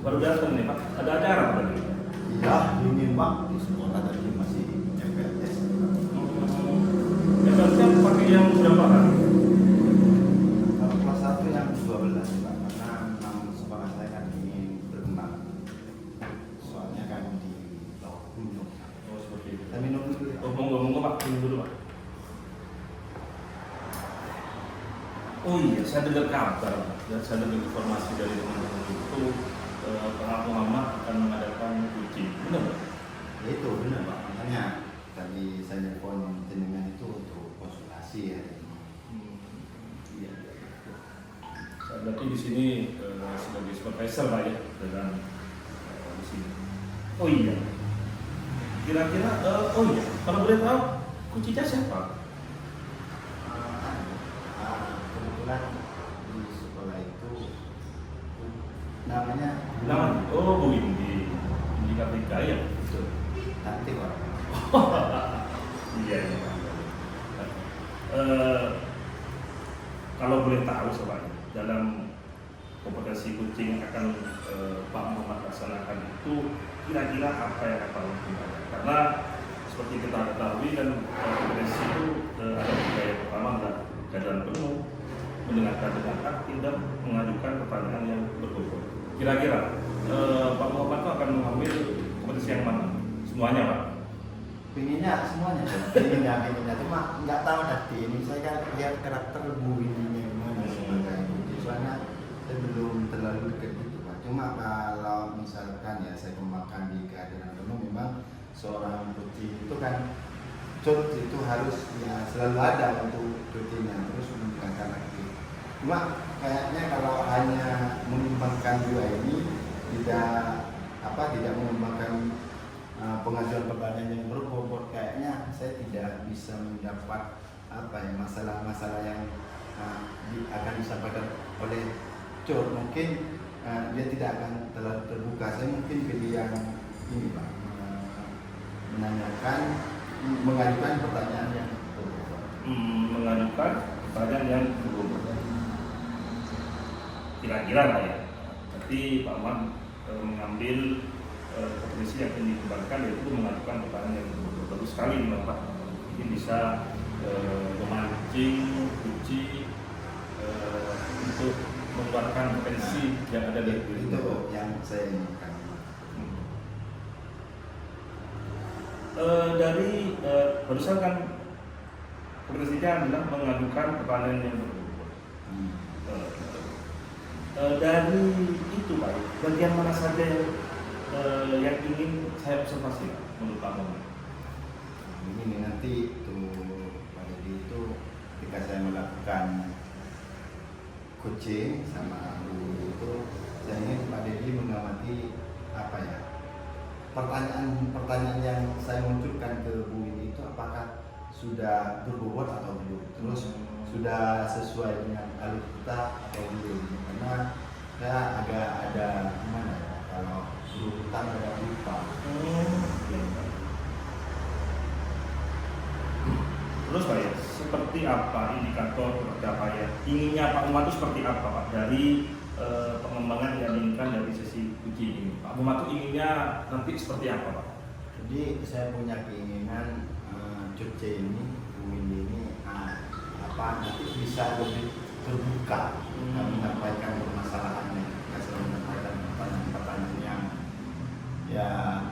baru datang nih Pak. Ada acara apa tadi? Iya, ini Pak di sekolah tadi masih MPLS. MPLS pakai yang berapa hari? Kalau kelas 1 yang 12 Pak, karena memang sekolah saya kan ingin berkembang. Soalnya kan di bawah gunung. Oh seperti itu. Kita minum dulu ya. Oh monggo Pak, minum dulu Pak. Oh iya, saya dengar kabar dan saya dengar informasi dari teman-teman itu Pak Muhammad akan mengadakan uji, benar nggak? Ya, itu benar Pak, makanya tadi saya telepon jenengan itu untuk konsultasi ya. Iya. Saya berarti di sini sebagai supervisor Pak ya dalam di sini. Oh iya. Kira-kira oh iya, kalau boleh tahu kuncinya siapa? Kebetulan di sekolah itu namanya Nama? Oh Bu Indi KPK ya. betul. Nanti Pak. Iya. Kalau boleh tahu soalnya dalam kompetisi kucing yang akan Pak Muhammad laksanakan itu kira-kira apa yang akan lakukan? Karena seperti kita ketahui kan kompetisi itu ada tiga. Yang pertama adalah keadaan penuh, mendengarkan dengan aktif dan mengajukan pertanyaan yang berbobot. Kira-kira Pak Muhammad itu akan mengambil kompetisi yang mana? Semuanya Pak? Pinginnya semuanya, pinginnya cuma nggak tahu nanti ini saya kan lihat karakter Bu ini gimana sebagai kunci, soalnya saya belum terlalu dekat gitu Pak. Cuma kalau misalkan ya saya kembangkan di kehadiran penuh, memang seorang kunci itu kan cut itu harus ya selalu ada untuk cutinya, terus meningkatkan aktif. Cuma kayaknya kalau hanya mengembangkan dua ini tidak mengembangkan pengajuan pertanyaan yang berbobot, kayaknya saya tidak bisa mendapat masalah-masalah yang akan disampaikan oleh Cur. Mungkin dia tidak akan terlalu terbuka. Saya mungkin pilih yang ini Pak, mengajukan pertanyaan yang berbobot. Mengajukan pertanyaan yang berbobot. Kira-kira lah ya. Nanti Pak Man mengambil kompetisi yang ingin dikembangkan, yaitu mengajukan pertanyaan yang berbobot. Bagus sekali nih Pak. Mungkin bisa memancing uji untuk mengeluarkan potensi yang ada di diri. Itu yang saya inginkan. Dari barusan kan kompetisinya adalah mengajukan pertanyaan yang berbobot. Dari itu Pak, bagian mana saja yang ingin saya observasi menurut Pak Muhammad? Ini nanti tuh Pak Dedi itu ketika saya melakukan coaching sama Bu itu, saya ingin Pak Dedi mengamati pertanyaan yang saya munculkan ke Bu ini itu apakah sudah berbobot atau belum, terus sudah sesuai dengan alur kita atau belum, karena saya agak ada gimana ya kalau urutan agak lupa. Terus Pak ya, seperti apa indikator pencapaian inginnya Pak Muhammad itu seperti apa Pak dari pengembangan yang diinginkan dari sesi uji ini? Pak Muhammad itu inginnya nanti seperti apa Pak? Jadi saya punya keinginan Jogja ini, Windy ini nanti bisa lebih terbuka menyampaikan permasalahannya, selalu menyampaikan pertanyaan yang ya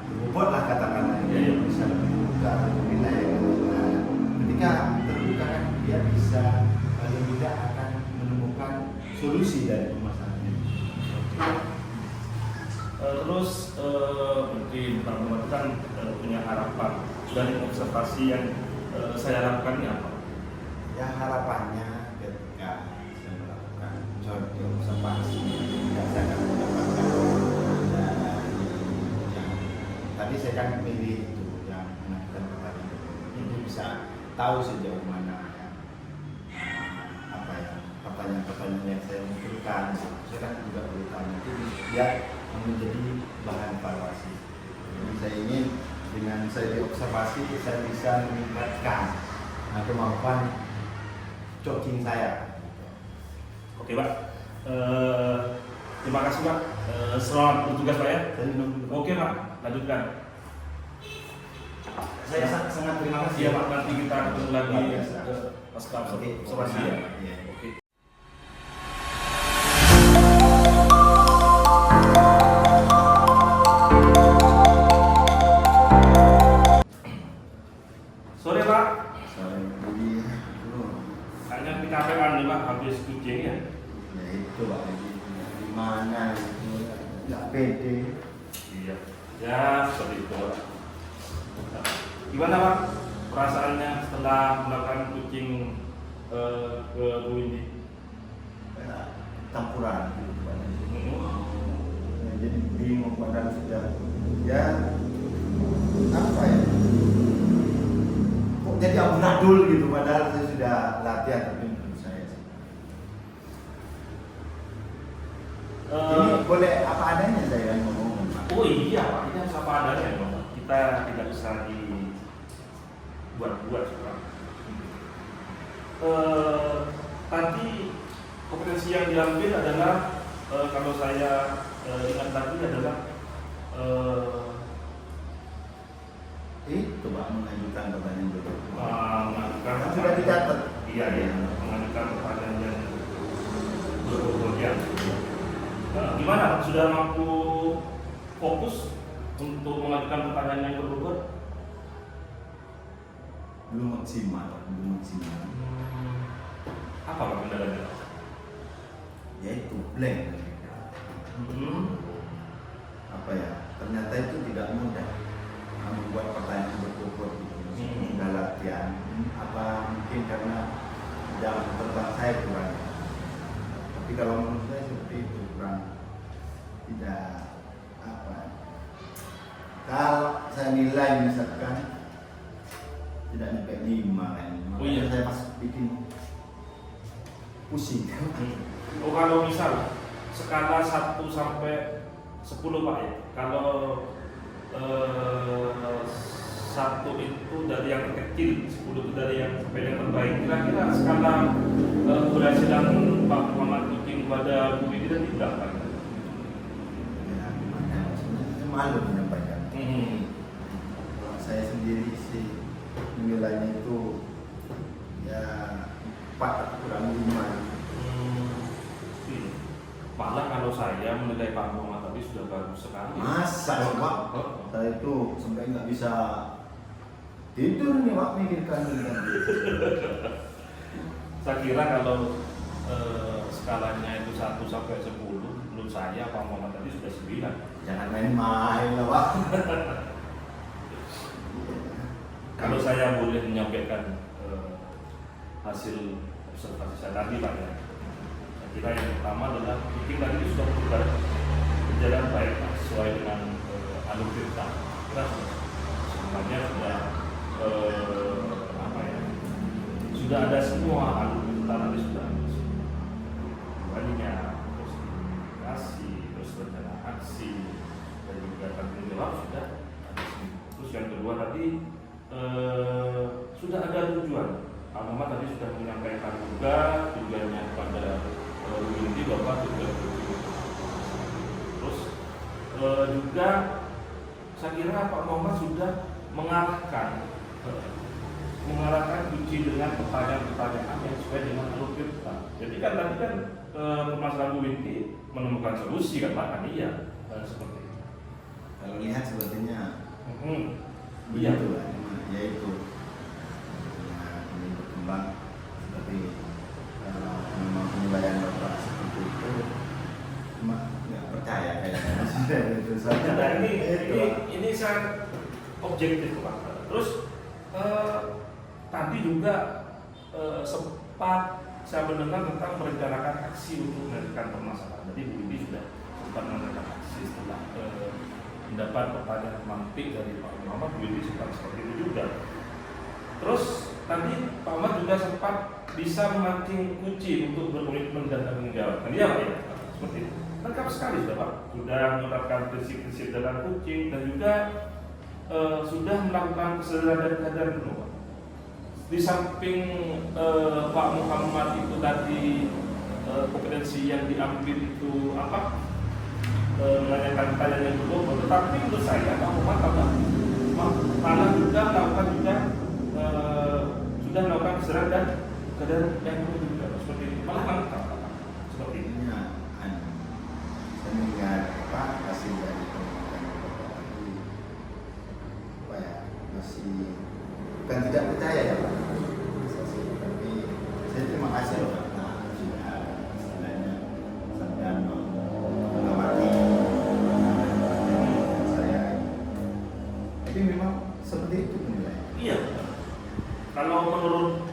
berbobot lah katakanlah, dia bisa lebih terbuka wilayah. Ketika terbuka kan dia bisa paling tidak akan menemukan solusi dari permasalahannya. Terus mungkin Pak Muhammad kan punya harapan dari observasi yang saya harapkan ini apa? Ya harapannya ketika saya melakukan contoh observasi yang saya akan mendapatkan tadi saya kan pilih itu yang mengajukan pertanyaan ini bisa tahu sejauh mana pertanyaan-pertanyaan yang saya munculkan. Saya kan juga perlu tahu nanti dia menjadi bahan evaluasi. Jadi saya ingin dengan saya diobservasi saya bisa meningkatkan kemampuan coaching saya. Oke Pak, terima kasih Pak Selamat bertugas Pak ya. Saya minum dulu. Oke Pak, lanjutkan. Saya sangat terima kasih Iya Pak, nanti kita ketemu lagi Luar biasa. pasca Oke, observasi ya. Iya. Oke. Sore Pak, Saya beli dulu. hanya kecapean nih Pak habis kucing ya. Ya itu Pak, di mana itu nggak pede. Iya. Ya seperti itu Pak. Nah, gimana Pak perasaannya setelah melakukan kucing ke Bu Indi? Kayak campuran gitu Pak. Hmm. Ya, jadi bingung padahal sudah ya apa ya, kok jadi amburadul gitu padahal saya sudah latihan, tapi menurut saya sih ini boleh apa adanya saya ngomong Pak. Oh iya Pak, ini harus apa adanya Pak. Kita tidak usah dibuat-buat sekarang. Tadi kompetensi yang diambil adalah kalau saya ingat tadi adalah Itu Pak, mengajukan pertanyaan dulu. mengajukan Kan sudah dicatat. Iya iya, mengajukan pertanyaan yang berbobot ya. Gimana Pak? Sudah mampu fokus untuk mengajukan pertanyaan yang berbobot? Belum maksimal, belum maksimal. Apa Pak kendalanya? Yaitu blank. Apa ya? Ternyata itu tidak mudah membuat pertanyaan berbobot gitu. Sudah latihan. Apa mungkin karena jam terbang saya kurang. Tapi kalau menurut saya seperti itu kurang, tidak apa. Kalau saya nilai misalkan tidak nyampe 5 kan. Oh iya. Saya pas bikin pusing. Oh kalau misal skala 1 sampai 10 Pak ya, kalau 1 itu dari yang terkecil, 10 itu dari yang sampai yang terbaik, kira-kira skala keberhasilan Pak Muhammad Kucing pada Bu Indi tadi berapa? Ya, gimana? Sebenarnya malu menyampaikan. Kalau saya sendiri sih nilainya itu ya 4 kurang 5. Malah kalau saya menilai Pak Muhammad tadi sudah bagus sekali. Masa sih, Pak? Saya itu sampai nggak bisa tidur nih Pak, mikirkan ini kan. Saya kira kalau skalanya itu 1 sampai 10, menurut saya Pak Muhammad tadi sudah 9. Jangan main-main lah Pak. Kalau saya boleh menyampaikan hasil observasi saya tadi Pak ya, saya kira yang pertama adalah meeting tadi sudah berjalan baik Pak, sesuai dengan alur kita. Kita sebenarnya sudah apa ya, sudah ada semua alur kita nanti sudah banyak, terus komunikasi, terus rencana aksi, dan juga tanggung jawab sudah ada semua. Terus yang kedua tadi sudah ada tujuan. Pak Muhammad tadi sudah menyampaikan juga tujuannya kepada Bu Indi bahwa tujuan terus juga saya kira Pak Muhammad sudah mengarahkan kunci dengan pertanyaan-pertanyaan yang sesuai dengan alur kita. Jadi kan tadi kan permasalahan Bu Indi menemukan solusi kan Pak, kan iya seperti itu. Kalau lihat sepertinya Iya begitu lah, yaitu ini berkembang, tapi memang penilaian Bapak seperti itu cuma nggak percaya kayaknya. Itu saja. Nah, ini sangat objektif Pak. Terus tadi juga sempat saya mendengar tentang merencanakan aksi untuk menyelesaikan permasalahan. Jadi Bu Indi sudah sempat merencanakan aksi setelah mendapat pertanyaan mantik dari Pak Muhammad. Bu Indi sempat seperti itu juga. Terus tadi Pak Muhammad juga sempat bisa memancing kucing untuk berkomitmen dan tanggung jawab. Kan iya Pak ya? Seperti itu. Lengkap sekali sudah Pak. Sudah menerapkan prinsip-prinsip dalam kucing dan juga sudah melakukan kesadaran penuh Pak. Di samping Pak Muhammad itu tadi kompetensi yang diambil itu apa? menanyakan pertanyaan yang berbobot, tetapi menurut saya Pak Muhammad malah juga melakukan juga sudah melakukan istirahat dan keadaan yang juga seperti itu, malah lengkap seperti itu. Ini saya melihat hasil dari pemeriksaan Bapak tadi, apa ya, masih bukan tidak percaya ya Pak, tapi saya terima kasih loh Pak. Nah, sudah istilahnya sedang mengamati saya. Tapi memang seperti itu menilai. Iya. Kalau menurut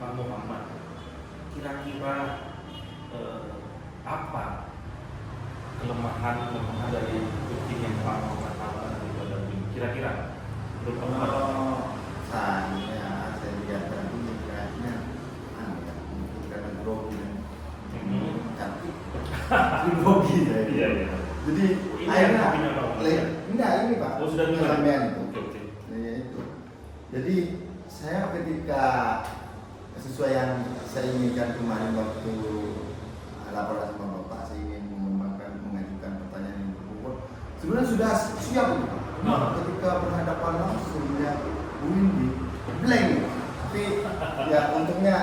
Pak Muhammad, kira-kira apa kelemahan dari kucing yang Pak Muhammad alami pada ini? Kira-kira menurut Pak Muhammad? Saya lihat tadi kayaknya mungkin karena grogi dan cantik, grogi saya. Iya, iya. Jadi Ini akhirnya yang punya Pak Muhammad. enggak ini Pak. Oh, sudah dengar? Keramaian itu. Oke. Ya, itu. Jadi saya ketika sesuai yang saya inginkan kemarin waktu laporan sama Bapak, saya ingin mengajukan pertanyaan yang berbobot. Sebenarnya sudah siap itu Pak. Ketika berhadapan langsung ya Bu Windy blank. Tapi ya untungnya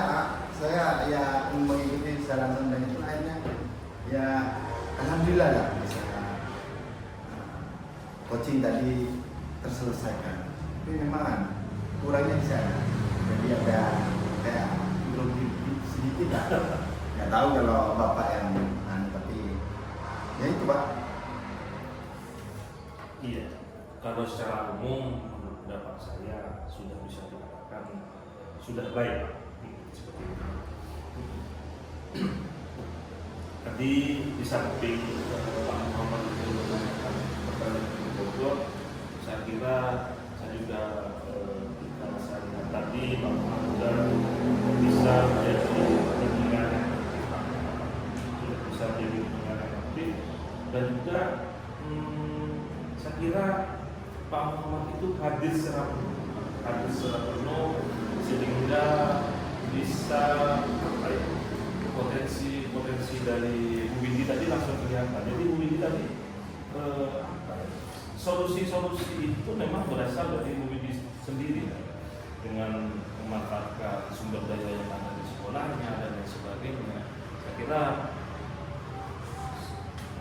saya ya mengikuti saran dan itu akhirnya ya alhamdulillah lah bisa coaching tadi terselesaikan. Tapi memang kurangnya di sana. Jadi ada kayak grogi sedikit lah. Nggak tahu kalau Bapak yang tapi ya itu Pak. Iya. Kalau secara umum menurut pendapat saya sudah bisa dikatakan sudah baik, Pak. Seperti itu. Tadi di samping Pak Muhammad itu menanyakan pertanyaan yang bobot, saya kira saya juga kalau saya lihat tadi Pak Muhammad juga bisa menjadi pendengar yang aktif, bisa menjadi pendengar yang aktif, dan juga saya kira Pak Muhammad itu hadir secara penuh sehingga bisa potensi dari Bu Windy tadi langsung kelihatan. Jadi Bu Windy tadi solusi-solusi itu memang berasal dari Bu Windy sendiri dengan memanfaatkan sumber daya yang ada di sekolahnya dan lain sebagainya. Saya kira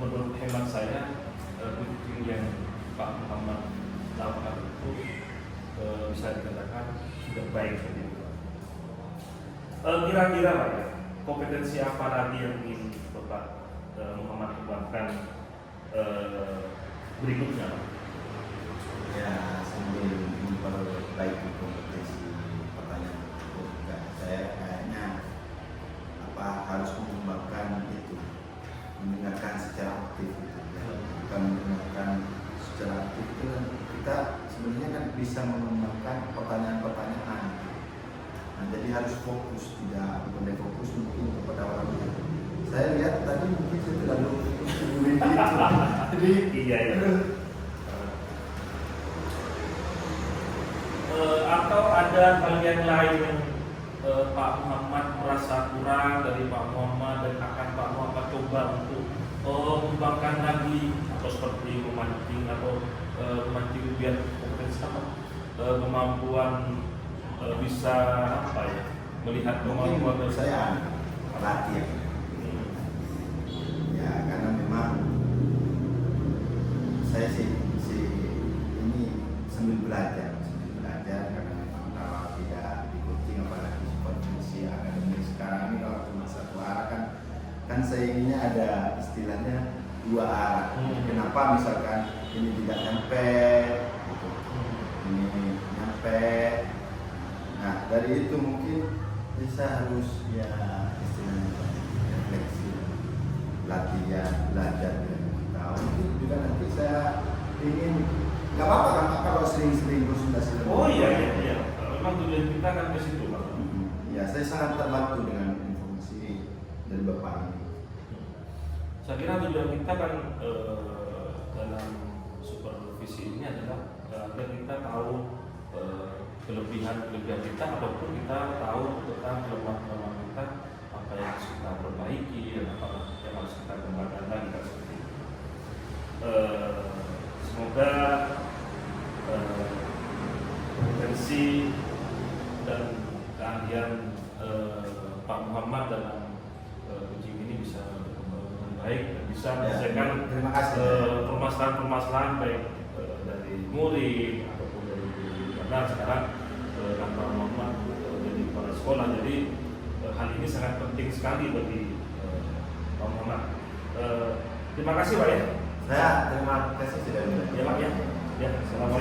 menurut hemat saya kucing yang Pak Muhammad lakukan itu bisa dikatakan sudah baik seperti itu. Kira-kira Pak ya, kompetensi apa lagi yang ingin Bapak Muhammad kembangkan berikutnya? Ya sambil memperbaiki kompetensi pertanyaan tersebut juga saya kayaknya harus mengembangkan itu, mendengarkan secara aktif gitu ya. Bukan mendengarkan secara aktif itu kan kita sebenarnya kan bisa mengembangkan pertanyaan-pertanyaan. Nah, jadi harus fokus, tidak boleh fokus mungkin kepada orang lain. Saya lihat tadi mungkin saya terlalu jadi iya. Atau ada hal yang lain yang Pak Muhammad merasa kurang dari Pak Muhammad dan akan Pak Muhammad coba untuk mengembangkan lagi, atau seperti memancing atau memancing biar kompetensi kemampuan bisa apa ya, melihat kemampuan mungkin saya latih ya, karena memang saya sih ini sambil belajar karena memang kalau tidak di coaching apalagi supervisi akademik sekarang ini kalau cuma satu arah kan saya inginnya ada istilahnya dua arah. Kenapa misalkan ini tidak nyampe gitu, ini nyampe. Nah dari itu mungkin bisa harus ya istilahnya refleksi, latihan, belajar dan tahu. Mungkin juga nanti saya ingin nggak apa-apa kan Pak kalau sering-sering konsultasi. Oh iya. Memang tujuan kita kan ke situ Pak. Ya saya sangat terbantu dengan informasi dari Bapak ini. Saya kira tujuan kita kan dalam supervisi ini adalah agar kita tahu kelebihan kita ataupun kita tahu tentang kelemahan kita, apa yang harus kita perbaiki dan apa yang harus kita kembangkan lagi. Pak Muhammad dalam kucing ini bisa berkembang dengan baik dan bisa Ya, menyelesaikan terima kasih. permasalahan-permasalahan baik dari murid ataupun dari guru. Karena sekarang Pak Muhammad jadi kepala sekolah, jadi hal ini sangat penting sekali bagi Pak Muhammad. Terima kasih Pak ya. Saya terima kasih sudah Ya Pak ya. Ya, assalamualaikum.